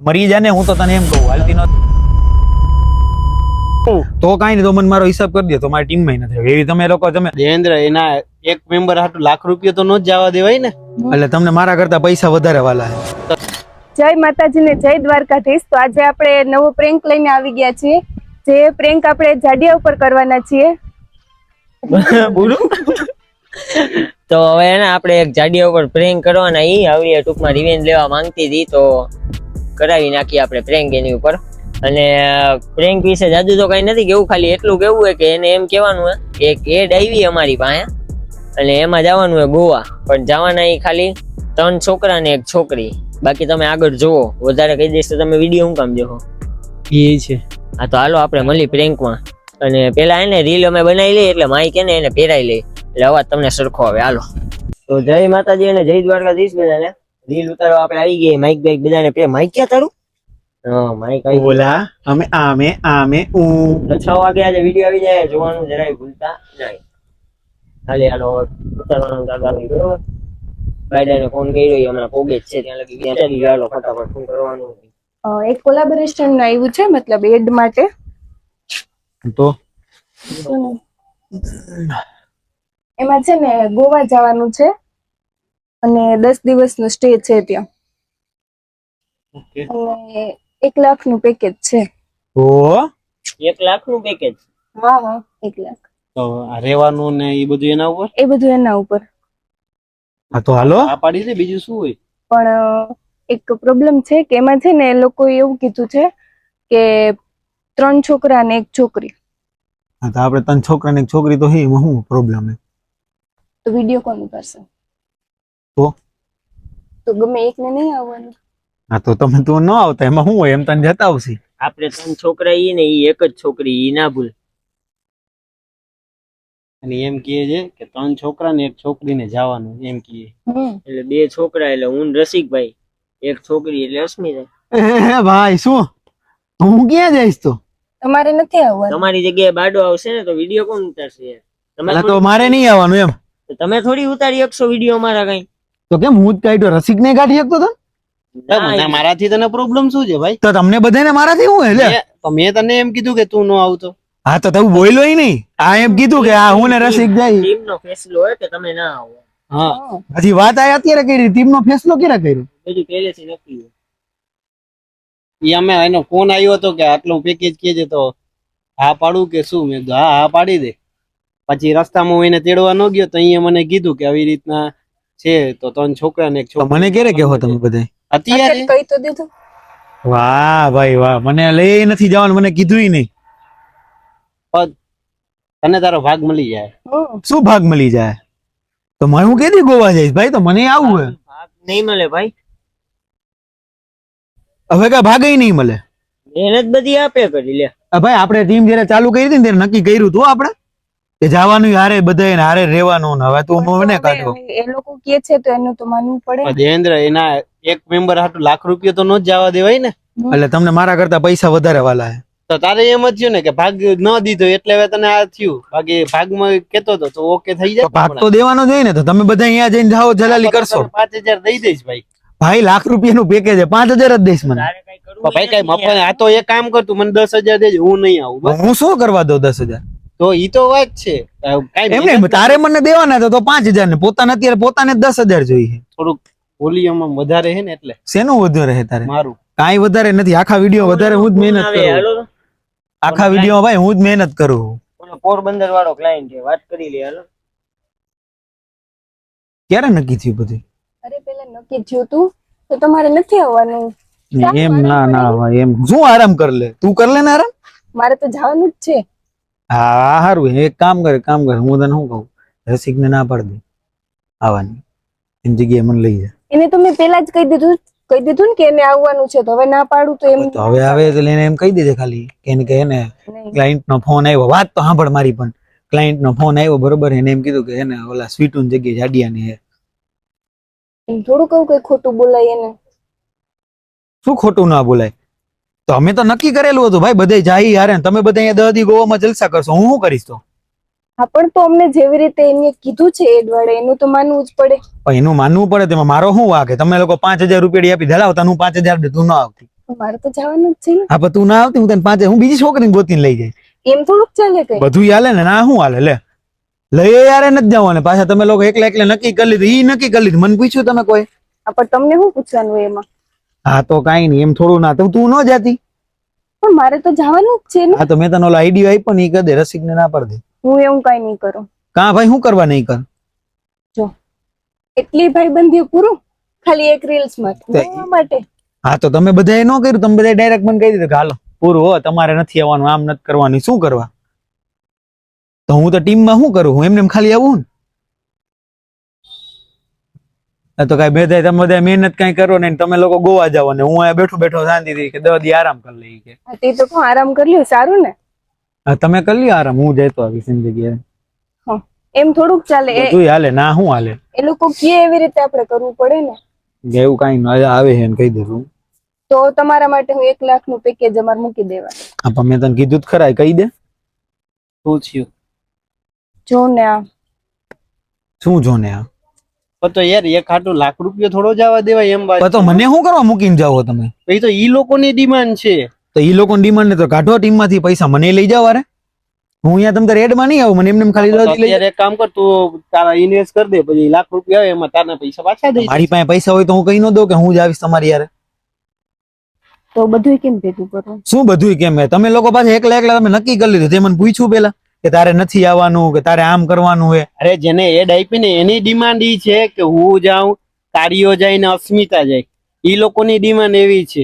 મરી જા ને હું તો તને એમ કહું હાલતી ન તો કાઈ નહીં તો મને મારો હિસાબ કરી દે તો મારી ટીમ માં નથી એવી તમે લોકો તમે દેવેન્દ્ર એના એક મેમ્બર હાટુ લાખ રૂપિયા તો ન જ જવા દેવાય ને એટલે તમને મારા કરતા પૈસા વધારે વાલા છે જય માતાજી ને જય દ્વારકાધીશ। તો આજે આપણે નવો પ્રેન્ક લઈને આવી ગયા છીએ। જે પ્રેન્ક આપણે જાડિયા ઉપર કરવાના છીએ। તો હવે એને આપણે એક જાડિયા ઉપર પ્રેન્ક કરવાના ઈ આવી ટૂંકમાં રિવેન્જ લેવા માંગતી હતી તો કરાવી નાખી આપણે પ્રેન્ક એની ઉપર। અને પ્રેન્ક વિશે જાદુ તો કઈ નથી કેવું, ખાલી એટલું કેવું હોય કે એને એમ કહેવાનું કે એક એડ આવી અમારી પાસે અને એમાં જવાનું હોય ગોવા, પણ જવાના ઈ ખાલી 3 છોકરા ને 1 છોકરી। બાકી તમે આગળ જોવો, વધારે કહી દઈશ તો તમે વિડીયો હું કામ જોવો એ છે। હા તો હાલો આપણે મળી પ્રેન્કમાં। અને પેલા એને રીલ અમે બનાવી લઈએ એટલે માઈક એને પહેરાઈ લઈએ એટલે અવાજ તમને સરખો આવે। હાલો તો જય માતાજી અને જય દ્વારકાધીશ બધાને। રીલ ઉતારવા આપણે આવી ગઈ, માઈક બાઈક બધાને માઈક ક્યાં તારું? હા માઈક આવી બોલા અમે આમે આમે તો 6 વાગે આજે વિડીયો આવી જાય, જોવાનું જરાય ભૂલતા નહીં। હાલો ઉતારવાનું ચાલુ બરોબર। બાયડાને ફોન કર્યો હમણાં પોગે જ છે ત્યાં લગી ગયા ચાલી હાલો ફટાફટ ફોન કરવાનું। એક કોલેબોરેશન આવ્યું છે, મતલબ એડ માટે। તો એમાં છે ને ગોવા જવાનું છે અને 10 દિવસનો સ્ટે છે ત્યાં અને 1 લાખનું પેકેજ છે। તો 1 લાખનું પેકેજ? હા હા 1 લાખ। તો આ રહેવાનું ને એ બધું એના ઉપર એ બધું એના ઉપર। હા તો હાલો આ પાડી દે, બીજું શું હોય? પણ એક પ્રોબ્લેમ છે કે એમાં છે ને એ લોકોએ એવું કીધું છે કે 3 છોકરા અને 1 છોકરી। હા તો આપણે 3 છોકરા ને 1 છોકરી તો હે એમાં શું પ્રોબ્લેમ છે? તો વિડીયો કોણ ઉતારશે? તો ગમે એકને નહીં આવવાનું? હા તો તમે તો ન આવતા એમાં શું હોય, એમ તને જતા આવશે। આપણે 3 છોકરા ઈ ને ઈ એક જ છોકરી, ઈ ના ભૂલ। અને એમ કહે છે કે 3 છોકરા ને 1 છોકરીને જવાનું એમ કહે। એટલે 2 છોકરા એટલે હું ને રસિકભાઈ, 1 છોકરી એટલે અસ્મિતા। હે ભાઈ શું હું ક્યાં જઈશ? તો તમારે નથી આવવાનું? તમારી જગ્યાએ બાડો આવશે ને તો વિડીયો કોણ ઉતારશે યાર? એટલે તો મારે નહીં આવવાનું એમ? તમે થોડી ઉતારી શકશો વિડીયો મારા કઈ? તો કેમ હું જ કાઢ્યો, રસિક ને કાઢી શકતો તો? મને મારાથી તને પ્રોબ્લેમ શું છે ભાઈ? તો તમને બધાને મારાથી શું એટલે? તો મેં તને એમ કીધું કે તું ન આવતો। હા તો તું બોલ્યો નહીં, આ એમ કીધું કે આ હું ને રસિક જાય। ટીમનો ફેસલો હોય કે તમે ના આવો, હા હજી વાત આ અત્યારે કરી, ટીમ નો ફેસલો ક્યારે કર્યો? બધું પહેલેથી નક્કી હોય। એ અમે એનો ફોન આવ્યો હતો કે આટલું પેકેજ કેજે તો હા પાડું કે શું? મેં કીધું હા હા પાડી દે। પછી રસ્તામાં હું એને તેડવા ન ગયો તો અહીંયા મને કીધું કે આવી રીતના છે તો 3 છોકરા ને 1 છોકરી। મને ક્યારે કહો તમે બધા? અત્યારે કહી તો દીધું। વાહ ભાઈ વાહ, મને લઈ નથી જવાનું, મને કીધું નહીં। તને તારો ભાગ મળી જાય। શું ભાગ મળી જાય? તો મને હું કેદી ગોવા જઈશ ભાઈ? તો મને આવું હે, ભાગ નહીં મળે ભાઈ, હવે કઈ ભાગ નહીં મળે। મહેનત બધી આપે કરી લે। ભાઈ આપણે ટીમ જયારે ચાલુ કરી હતી ને ત્યારે નક્કી કર્યું હતું આપણે કે જવાનું હારે બધાને હારે રહેવાનું, ને હવે તું મને કાઢો। એ લોકો કહે છે તો એનું તો માનવું પડે। દેવેન્દ્ર એના એક મેમ્બર હાટુ લાખ રૂપિયા તો ન જ જવા દેવાય ને? એટલે તમને મારા કરતા પૈસા વધારે વાલા હે। તો તારે એમ જ થયું ને કે ભાગ ન દીધો એટલે હવે તને આ થયું, બાકી ભાગમાં કેતો હતો તો ઓકે થઈ જાય। ભાગ તો દેવાનો જોઈએ ને, તો તમે બધા અહીંયા જઈને જાઓ જલાલી કરશો। 5000 દઈ દઈશ ભાઈ। ભાઈ ₹1 લાખનું પેકેજ છે, 5000 જ દઈશ મને। તારે કઈ કરવું ભાઈ કઈ મફત? આ તો એક કામ કર, તું મને 10000 દેજે, હું નહીં આવું બસ। હું શું કરવા દઉં 10,000? તો ઈ તો વાત છે, એમ નહીં, તારે મને દેવાના હતા તો 5000 ને પોતાને અત્યારે પોતાને 10,000 જોઈએ। થોડુંક વોલ્યુમ વધારે છે ને એટલે શેનું વધારે છે તારે? મારું કાંઈ વધારે નથી, આખા વિડીયો વધારે હું જ મહેનત કરું, હાલો આખા વિડીયો ભાઈ હું જ મહેનત કરું। પોરબંદર વાળો ક્લાયન્ટ છે, વાત કરી લે હાલો। ક્યારે નક્કી થયું બધું? અરે પેલા નક્કી થયું તું તો તમારે નથી આવવાનું। એમ ના ના ભાઈ, એમ શું આરામ કર લે, તું કર લે ને આરામ। મારે તો જવાનું જ છે। હા સારું, એક કામ કર હું તને શું કહું, રસિક ને ના પાડ દે આવવાની, એની જગ્યાએ મને લઈ જા। એને તો મેં પેલા જ કહી દીધું ને કે એને આવવાનું છે, તો હવે ના પાડું તો એમ તો હવે આવે એટલે એને એમ કહી દેજે ખાલી કે એને ક્લાયન્ટ નો ફોન આવ્યો, વાત તો સાંભળ મારી, પણ ક્લાયન્ટ નો ફોન આવ્યો બરોબર, એને એમ કીધું કે એને ઓલા સ્વીટુ ની જગ્યાએ જાડિયાની હે। એમ થોડું કહું કઈ ખોટું બોલાય એને? શું ખોટું ના બોલાય? તો અમે તો નક્કી કરેલું હતું ભાઈ, બધે જાય હારે, તમે બધા અહીંયા 10 દી ગોવામાં જલસા કરશો, હું શું કરીશ? તો હા પણ તો અમને જેવી રીતે એને કીધું છે એડ વડે એનું તો માનવું જ પડે. પણ એનું માનવું પડે, તેમાં મારો શું વાંક? તમે લોકો 5,000 રૂપિયા આપી ધલાવતા, હું 5,000 દે, તું ના આવતી. મારે તો જવાનું જ છે ને. હા, પણ તું ના આવતી, હું તને 5,000 હું બીજી છોકરીને ગોતીને લઈ જાય. એમ થોડુંક ચાલે કઈ. બધું હાલે ને? ના શું હાલે? લે લઈ યાર નથી જવાને પાછા તમે લોકો એકલા એકલા નક્કી કરી લીધું. ઈ નક્કી કરી લીધું, મને પૂછ્યું તમે કોઈ? હા પણ તમને શું પૂછવાનું હોય એમાં? હા તો કાંઈ નહીં, એમ થોડું ના તો તું ન જાતી. પણ મારે તો જવાનું જ છે ને. હા તો મેં તને ઓલો આઈડિયો આપ્યો ને, ઈ કરી દે, રસિકને ના પાડી દે. હું એવું કઈ નહીં કરું. કાં ભાઈ, શું કરવા નહીં કર? જો એટલી ભાઈબંધી પૂરું ખાલી એક રીલ્સ માટે. હા તો તમે બધાએ ન કર્યું, તમે બધાએ ડાયરેક્ટ મને કહી દીધું કે હાલો પૂરું હો, તમારે નથી આવવાનું, આમ નથી કરવાનું. શું કરવા? તો હું તો ટીમમાં શું કરું? હું એમને એમ ખાલી આવું ને? તો કઈ બધા તમે બધા મહેનત કઈ કરો ને, તમે લોકો ગોવા જાવ ને હું અહીંયા બેઠો બેઠો શાંતિથી કે 10 દી આરામ કરી લઈ કે. તે તો કોણ આરામ કરી લ્યો, સારું ને. હા તમે કરી લ્યો આરામ, હું જતો આવીશ જગ્યાએ. એમ થોડુંક ચાલે. બધું હાલે ના શું હાલે? એ લોકો કે એવી રીતે આપણે કરવું પડે ને. એવું કઈ ન આવે છે કહી દેવું. તો તમારા માટે હું 1 લાખ નું પેકેજ અમારે મૂકી દેવા. હા પણ મેં તને કીધું જ ખરા, કહી દે. શું થયું? જો ને આ શું જો ને આ? તો યાર 1 લાખ રૂપિયા થોડો જવા દેવાય એમ વાત. તો મને શું કરવા મૂકીને જાવ તમે? એ તો ઈ લોકોની ડિમાન્ડ છે. તો ઈ લોકોની ડિમાન્ડ ને તો કાઢો ટીમમાંથી પૈસા, મને લઈ જાવ. અરે હું અહીંયા તમને રેડમાં નહીં આવું, મને એમને ખાલી અત્યારે એક કામ કર, તું તારા ઇન્વેસ્ટ કરી દે, પછી 1 લાખ રૂપિયા આવે એમાં તારા પૈસા પાછા દઈ. મારી પાસે પૈસા હોય તો હું કઈ ન દઉં કે હું જ આવીશ તમારી યાર. તો બધું કેમ ભેગું કરવું? શું બધું કેમ? તમે લોકો પાસે એકલા એકલા તમે નક્કી કરી લીધું. તે મને પૂછ્યું પેલા કે તારે નથી આવવાનું, કે તારે આમ કરવાનું હે. અરે જેને એડ આપી ને એની ડિમાન્ડ ઈ છે કે હું જાઉં, કારીઓ જાય ને અસ્મિતા જાય. ઈ લોકોની ડિમાન્ડ એવી છે.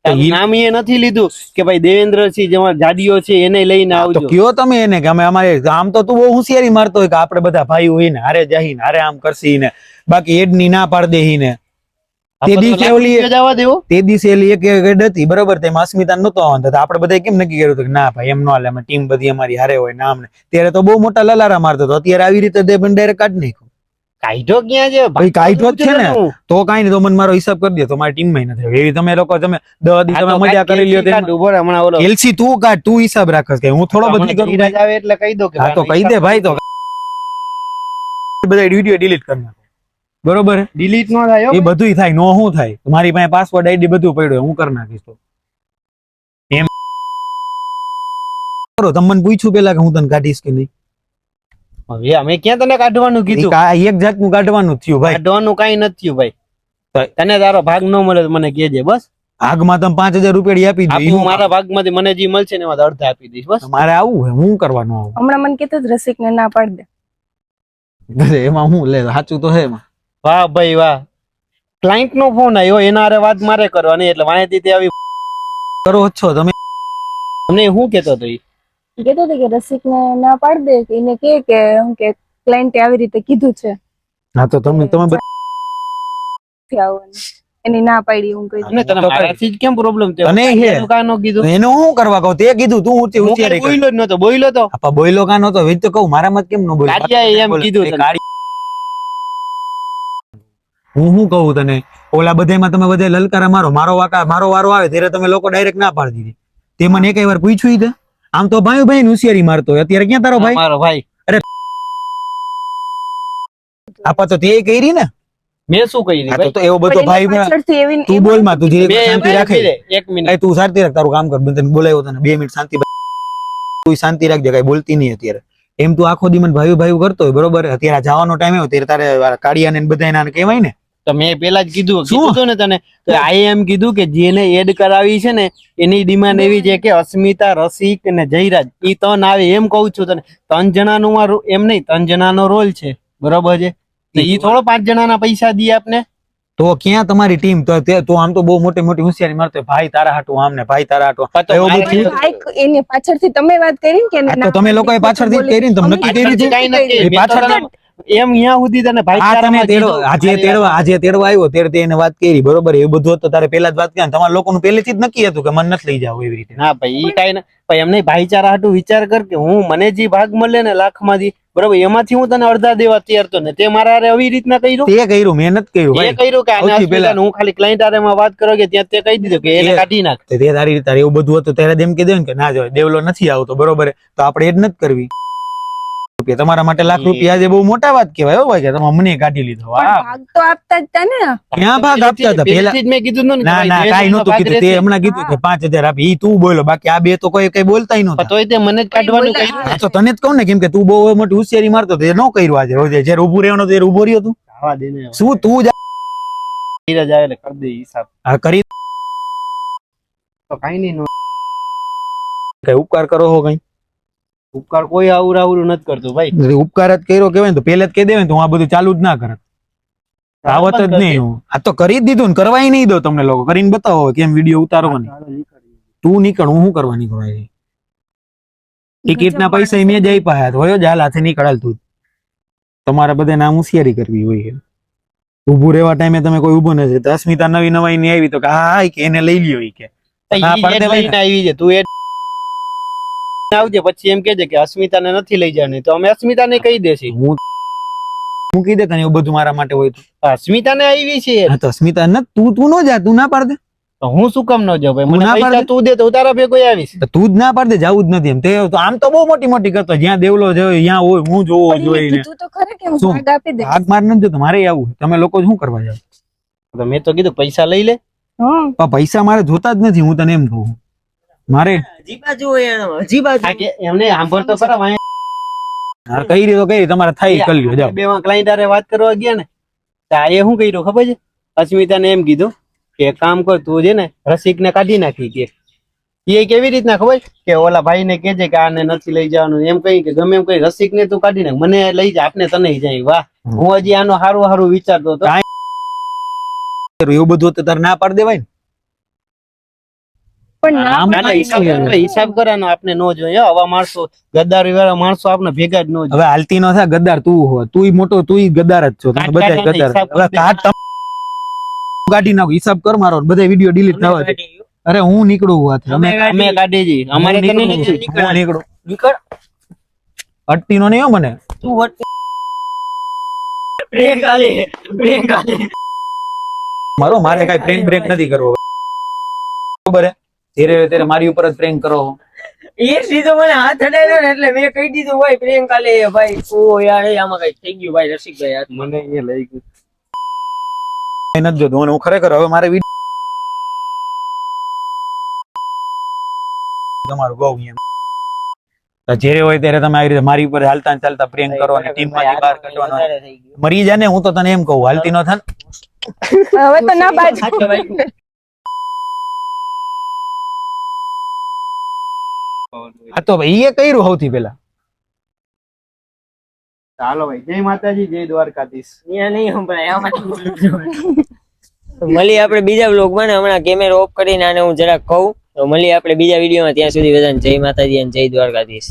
નામ એ નથી લીધું કે ભાઈ દેવેન્દ્રસિંહ જેવા જાડીઓ છે એને લઈને આવજો. તો કયો તમે એને કે અમે અમારે આમ તો તું બહુ હોશિયારી મારતો હોય કે આપણે બધા ભાઈ હોય ને હારે જઈને હારે આમ કરશી ને, બાકી એડ ની ના પાડ દે ને. તે દિવસે ઓલી જવા દેવો, તે દિવસે એલી એક એડ હતી બરોબર, તેમાં અસ્મિતા નતો આવવાનો. આપણે બધા કેમ નક્કી કર્યું હતું કે ના ભાઈ એમ ન હાલે, અમે ટીમ બધી અમારી હારે હોય નામ ને. ત્યારે તો બહુ મોટા લલારા મારતો હતો. અત્યારે આવી રીતે તે પણ ડાયરેક્ટ કાઢ નાખ્યો. કાઢો ક્યાં છે ભાઈ? કાઢો જ છે ને. તો કાઈ નહીં, તો મને મારો હિસાબ કરી દે, તો મારી ટીમ માં નથી. એવી તમે લોકો તમે 10 દી તમે મજા કરી લ્યો. હમણાં એલસી તું કાઢ, તું હિસાબ રાખસ કે હું થોડો બધી કરું. આવે એટલે કહી દો કે હા તો કહી દે ભાઈ, તો બધા વિડિયો ડિલીટ કરી નાખો બરોબર. ડિલીટ ન થાય એ બધું થાય, નો શું થાય? મારી પાસે પાસવર્ડ આઈડી બધું પડ્યું, હું કરી નાખીશ. તો એમ કરો. તમને પૂછ્યું પેલા કે હું તને કાઢીશ કે નહીં? હવે અમે ક્યાં તને કાઢવાનું કીધું? એક જાતનું કાઢવાનું થયું ભાઈ. કાઢવાનું કઈ નથી થયું ભાઈ. તને તારો ભાગ ન મળે તો મને કહેજે બસ. ભાગમાં તમે 5,000 રૂપિયા આપી દો. મારા ભાગમાંથી મને જે મળશે ને એમાં અડધા આપી દઈશ બસ. મારે આવું હે, હું કરવાનું આવું? હમણાં મને કીધું જ રસિક ને ના પાડી દે. એમાં હું લે, સાચું તો હે એમાં. વાહ ભાઈ વાહ. ક્લાયન્ટ નો ફોન આવ્યો, એના હારે વાત મારે કરવાની, એટલે માહિતી તે આવી કરો છો તમે. તમને શું કેતો હતો? કેતો હતો કે રસિક ને ના પાડી દે, કે એને કે હું કે ક્લાયન્ટે આવી રીતે કીધું છે. હા તો તમે એની ના પાડી. હું કહી અને તને મારાથી જ કેમ પ્રોબ્લેમ થયો? તને હે કાનો કીધું એનો શું કરવા કહું? તે કીધું તું ઊંચી ઊંચી બોલ્યો જ નતો. બોલ્યો તો આપા બોયલો કાનો તો વીજ તો કહું, મારા મત કેમ ન બોલ્યો? કાઢ્યા એમ કીધું તને. હું શું કહું તને? ઓલા બધામાં તમે બધા લલકારા મારો, મારો વારો આવે ત્યારે તમે લોકો ડાયરેક્ટ ના પાડી દીધી. તે મને એક વાર પૂછ્યું ઈ? આમ તો ભાઈ ભાઈ હોશિયારી મારતો હોય. અત્યારે ક્યાં તારો ભાઈ? મારો ભાઈ. અરે આપા તો તે કરી ને. મેં શું કહી હા તો એવો બધો ભાઈ તું બોલ માં, તું શાંતિ રાખે. 1 મિનિટ તું શાંતિ રાખ, તારું કામ કર. તને બોલાવ્યો તને 2 મિનિટ શાંતિ, તું શાંતિ રાખજે, કઈ બોલતી નહીં અત્યારે. એમ તું આખો દી મને ભાઈ ભાઈ કરતો હોય બરોબર. અત્યારે જવાનો ટાઈમ આવ્યો ત્યારે તારે કાળિયા ને બધા કહેવાય ને. તો મેં પેલા જ કીધું ને તને, આઈ એમ કીધું કે જેને એડ કરાવી છે ને એની ડિમાન્ડ એવી છે કે અસ્મિતા, રસિક અને જયરાજ ઈ 3 આવે એમ કઉ છું તને. 3 જણાનું એમ નહીં, 3 જણાનો રોલ છે બરોબર છે. ઈ થોડો 5 જણાના પૈસા દી આપને. તો ક્યાં તમારી ટીમ? તો આમ તો બહુ મોટી મોટી હોશિયારી મારતો, ભાઈ તારા હાટું આમ ને ભાઈ તારા હાટું. એની પાછળથી તમે વાત કરી કે તો તમે લોકોએ પાછળથી જ કરી ને, તમે નક્કી કરી કઈ નથી એમ અહીંયા સુધી તને ભાઈ આજે તેડવા આવ્યો ત્યારે એને વાત કરી બરોબર. એવું બધું તો તારે પેલા જ વાત કરી. તમારા લોકોનું પહેલેથી જ નક્કી હતું કે મને નથી લઈ જાવ એવી રીતે. ના ભાઈ ઈ કઈ ના, એમ નહીં. ભાઈચારા હાટું વિચાર કર કે હું મને જે ભાગ મળે ને 1 લાખ માંથી બરોબર, એમાંથી હું તને અડધા દેવા તૈયાર તો ને તે મારા હારે આવી રીતના કર્યું. તે કર્યું, મેં નથી કર્યું એ કર્યું કે હું ખાલી ક્લાયન્ટ હારે માં વાત કરો કે ત્યાં તે કહી દીધું કે એને કાઢી નાખ. તે તારી રીતે એવું બધું હતું ત્યારે એમ કીધું કે ના જો દેવલો નથી આવતો બરોબર, તો આપણે એ જ નથી કરવી. રૂપિયા તમારા માટે લાખ રૂપિયા આજે બહુ મોટા વાત કહેવાય હો ભાઈ કે તમે મને કાઢી લીધો પણ વાહ ભાગ તો આપતા જ તા ને. ક્યાં ભાગ આપતા હતા પેલા પહેલેથી જ મેં કીધું નતું ને ના કે ના ભાઈ કાઈ નતું ભાગ કીધું તે રહેશે. હમણાં કીધું કે 5000 આપી ઈ તું બોલો બાકી આ બે તો કોઈ કઈ બોલતા ય પણ નહોતા તોય તે મને જ કાઢવાનું બોલ્યા. કહ્યું. હા, તો તને જ કહું ને કેમ કે તું બહુ મોટી હોશિયારી મારતો તો એ ન કર્યું આજે રોજે જ્યારે ઊભું રહેવાનું ત્યારે ઊભો રહ્યો તું આવા દે ને શું તું જ ધીરજ આવે એટલે કરી દે હિસાબ આ કરી તો કાઈ નહીં નો કઈ ઉપકાર કરો હો કઈ ઉપકાર કોઈ આવરું નથી કરતું ભાઈ. ઉપકાર જ કર્યો કેવાય ને તો પેલે જ કહી દેવાય ને તો હું આ બધું ચાલુ જ ના કરત આવત જ નહીં હું આ તો કરી જ દીધું ને કરવાય નહીં દો તમને લોકો કરીને બતાવો હવે કેમ વિડીયો ઉતારો ને તું નીકળ હું શું કરવા નીકળવા ટિકિટ ના પૈસા મેં જ આપ્યા તો હોય જ હાલ હાથે નીકળાલ તું તમારે બધા નામ હોશિયારી કરવી હોય ઉભું રહેવા ટાઈમે તમે કોઈ ઉભો નથી તો અસ્મિતા નવી નવાઈ ની આવી તો કે હા કે એને લઈ લ્યો ઈ કે હા, પડદે ભાઈ લઈને આવી છે તું એ આવજે પછી એમ કેજે કે અસ્મિતાને નથી લઈ જવાની તો અમે અસ્મિતાને કહી દેસી. હું મૂકી દે તને એવું બધું મારા માટે હોય તો અસ્મિતાને આવી છે હા તો અસ્મિતા ન તું ન જા તું ના પાડ દે તો હું શું કામ ન જાઉં ભાઈ? તું મને ના પૈસા પાડે? તું દે તો હું તારા ભેગો આવીશ. તો તું જ ના પાડ દે જાવું જ નથી એમ તે તો આમ તો બહુ મોટી મોટી કરતો જ્યાં દેવલો જોયો ત્યાં હોય હું જોવો પણ એને જોઈને કીધું તો ખરે કે હું શું? ભાગ આપી દઈશ. હાથ માર નથી જોતો મારે આવું તમે લોકો શું કરવા જાવ તો મેં તો કીધું પૈસા લઈ લે. હમ. પણ પૈસા મારે જોતા જ નથી હું તને એમ કહું મારે હજી બાજુ હોય એનો, હજી બાજુ. આ કે એમને સાંભળ તો ખરા વાંહે હા, કઈ રીતે કઈ તમારે થાય કરી લ્યો જાઓ બે ક્લાયન્ટ હારે વાત કરવા ગયા ને તો આ એ શું કર્યું ખબર છે? અસ્મિતાને એમ કીધું કે એક કામ કર તું છે ને રસિકને કાઢી નાખી કે એ કેવી રીતના ખબર છે? કે ઓલા ભાઈને કહેજે કે આને નથી લઈ જવાનું એમ કહી કે ગમે એમ કઈ રસિકને તું કાઢી નાખ મને લઈ જા આપને તને જાય. વાહ હું હજી આનો હારું હારું વિચારતો હતો. એવું બધું તો તારે ના પાડી દેવાય ને પણ ના આમ ના, ના, હિસાબ કરવાનો આપને નો જોઈએ હો. આવા માણસો ગદ્દારી વાળા માણસો આપને ભેગા જ નો જોઈએ. હવે હાલતી નો થાય ગદ્દાર તું હો તું મોટો તું ગદ્દાર જ છો તમે બધા કાઢ, ગદ્દાર હિસાબ હવે કરી દે. કાઢ તમે કાઢી નાખો હિસાબ કર મારો બધા વિડીયો ડિલીટ થવા દે અરે હું નીકળું વાત અમે કાઢી જઈએ અમારે તો નહીં નીકળવું. નીકળું નીકળ. અટતી નો નહીં હો મને તું વટ. બ્રેક આલે, બ્રેક આલે. મારો મારે કઈ પ્રેન્ક બ્રેક નથી કરવો ખબર હે ધીરે ધીરે મારી ઉપર જ પ્રેન્ક કરો એ સીધો મને હાથ અડાડ્યો ને એટલે મેં કહી દીધું ભાઈ પ્રેમ કાલે ભાઈ ઓ યાર એ આમાં કઈ થઈ ગયું ભાઈ રસિકભાઈ હાથ મને એ લઈ ગયું. કઈ નથી જોતું અને હું ખરેખર હવે મારે તમારું બહુ એમ તો જ્યારે હોય ત્યારે તમે આવી રીતે મારી ઉપર હાલતા ને ચાલતા પ્રેમ કરો અને ટીમ માંથી બહાર કાઢવાનો વધારે થઈ ગયું. મરી જા ને હું તો તને એમ કહું હાલતી ન થાય હવે તો ના બાજુ. સાચો ભાઈ. આ તો ભાઈ એ કર્યું સૌથી પેલા ચાલો ભાઈ જય માતાજી જય દ્વારકાધીશ. અહીંયા નહીં સંભળાય, આમાંથી બોલજો. મળીએ આપણે બીજા બ્લોગમાં ને હમણાં કેમેરો ઓફ કરીને આને હું જરાક કહું તો મળીએ આપણે બીજા વિડીયોમાં ત્યાં સુધી બધાને જય માતાજી અને જય દ્વારકાધીશ.